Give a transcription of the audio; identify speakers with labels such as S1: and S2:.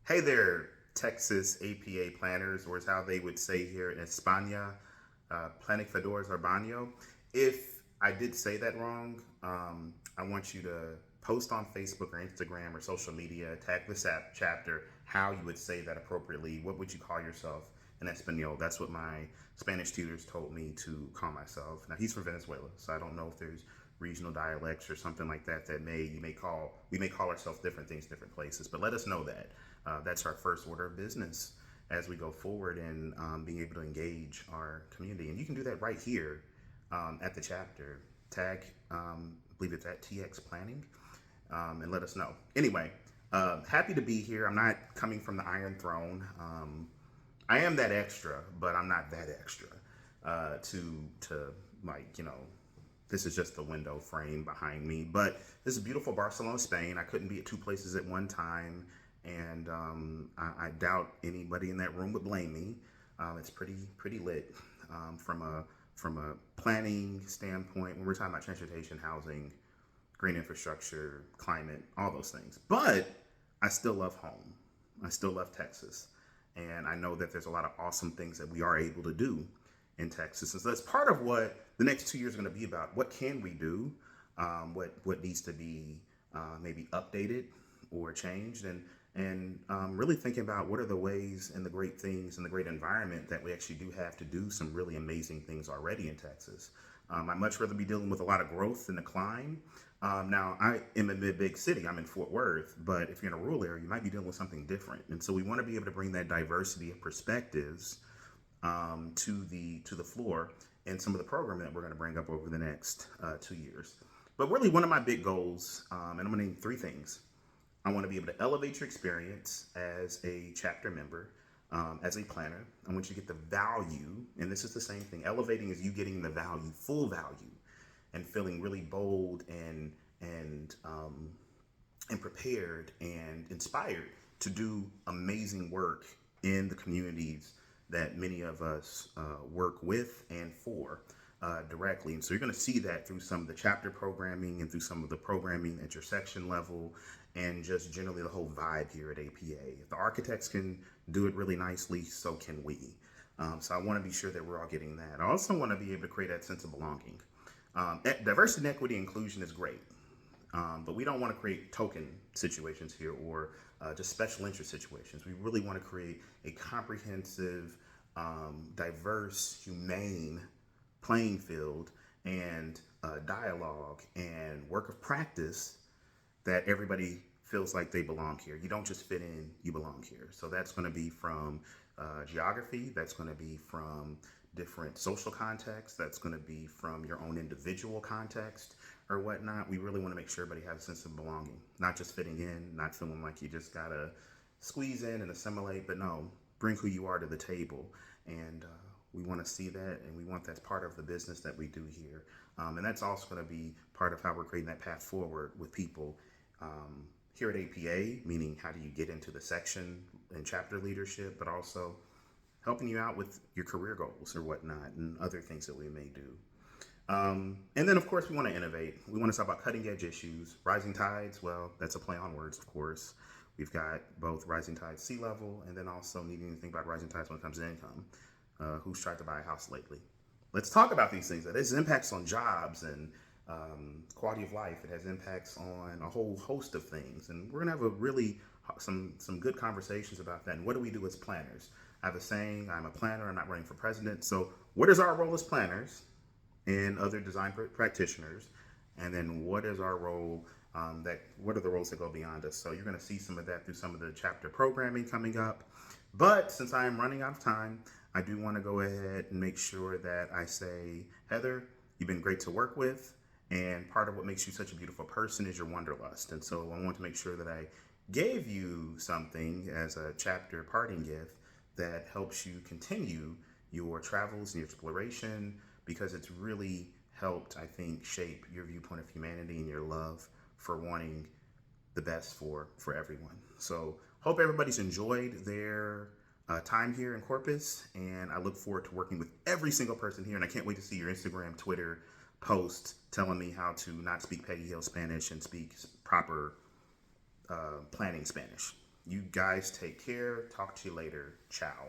S1: Hey there, Texas APA planners, or is how they would say here in España, planificadores or baño. If I did say that wrong, I want you to post on Facebook or Instagram or social media, tag this app chapter, how you would say that appropriately. What would you call yourself in Espanol? That's what my Spanish tutors told me to call myself. Now he's from Venezuela, so I don't know if there's regional dialects or something like that that we may call ourselves different things different places, but let us know that. That's our first order of business as we go forward in being able to engage our community. And you can do that right here at the chapter. Tag, I believe it's at TX Planning, and let us know. Anyway, happy to be here. I'm not coming from the Iron Throne. I am that extra, but I'm not that extra to like, this is just the window frame behind me. But this is beautiful Barcelona, Spain. I couldn't be at two places at one time, and I doubt anybody in that room would blame me. It's pretty lit from a planning standpoint. When we're talking about transportation, housing, green infrastructure, climate, all those things. But I still love home. I still love Texas, and I know that there's a lot of awesome things that we are able to do in Texas. And so that's part of what the next 2 years are going to be about. What can we do? What needs to be maybe updated or changed, and really thinking about what are the ways and the great things and the great environment that we actually do have to do some really amazing things already in Texas. I'd much rather be dealing with a lot of growth than decline. Now, I am in a big city. I'm in Fort Worth, but if you're in a rural area, you might be dealing with something different. And so we want to be able to bring that diversity of perspectives to the floor and some of the programming that we're going to bring up over the next 2 years. But really, one of my big goals, and I'm going to name three things. I want to be able to elevate your experience as a chapter member, as a planner. I want you to get the value, and this is the same thing. Elevating is you getting the value, full value, and feeling really bold and prepared and inspired to do amazing work in the communities that many of us work with and for directly. And so you're going to see that through some of the chapter programming and through some of the programming at your section level and just generally the whole vibe here at APA. If the architects can do it really nicely, so can we. So I want to be sure that we're all getting that. I also want to be able to create that sense of belonging. Diversity, equity, inclusion is great. But we don't want to create token situations here or just special interest situations. We really want to create a comprehensive, diverse, humane playing field and dialogue and work of practice that everybody feels like they belong here. You don't just fit in, you belong here. So that's going to be from geography, that's going to be from different social contexts, that's going to be from your own individual context or whatnot. We really want to make sure everybody has a sense of belonging, not just fitting in, not feeling like you just got to squeeze in and assimilate, but no, bring who you are to the table. And we want to see that, and we want that's part of the business that we do here. And that's also going to be part of how we're creating that path forward with people here at APA, meaning how do you get into the section and chapter leadership, but also helping you out with your career goals or whatnot and other things that we may do. And then, of course, we want to innovate. We want to talk about cutting edge issues. Rising tides, well, that's a play on words, of course. We've got both rising tides sea level and then also needing to think about rising tides when it comes to income. Who's tried to buy a house lately? Let's talk about these things. That has impacts on jobs and quality of life. It has impacts on a whole host of things. And we're going to have a really some good conversations about that. And what do we do as planners? I have a saying, I'm a planner, I'm not running for president. So what is our role as planners and other design practitioners? And then what is our role, what are the roles that go beyond us? So you're going to see some of that through some of the chapter programming coming up. But since I am running out of time, I do want to go ahead and make sure that I say, Heather, you've been great to work with. And part of what makes you such a beautiful person is your wanderlust. And so I want to make sure that I gave you something as a chapter parting gift that helps you continue your travels and your exploration, because it's really helped, I think, shape your viewpoint of humanity and your love for wanting the best for everyone. So hope everybody's enjoyed their time here in Corpus, and I look forward to working with every single person here, and I can't wait to see your Instagram, Twitter post telling me how to not speak Peggy Hill Spanish and speak proper planning Spanish. You guys take care. Talk to you later. Ciao.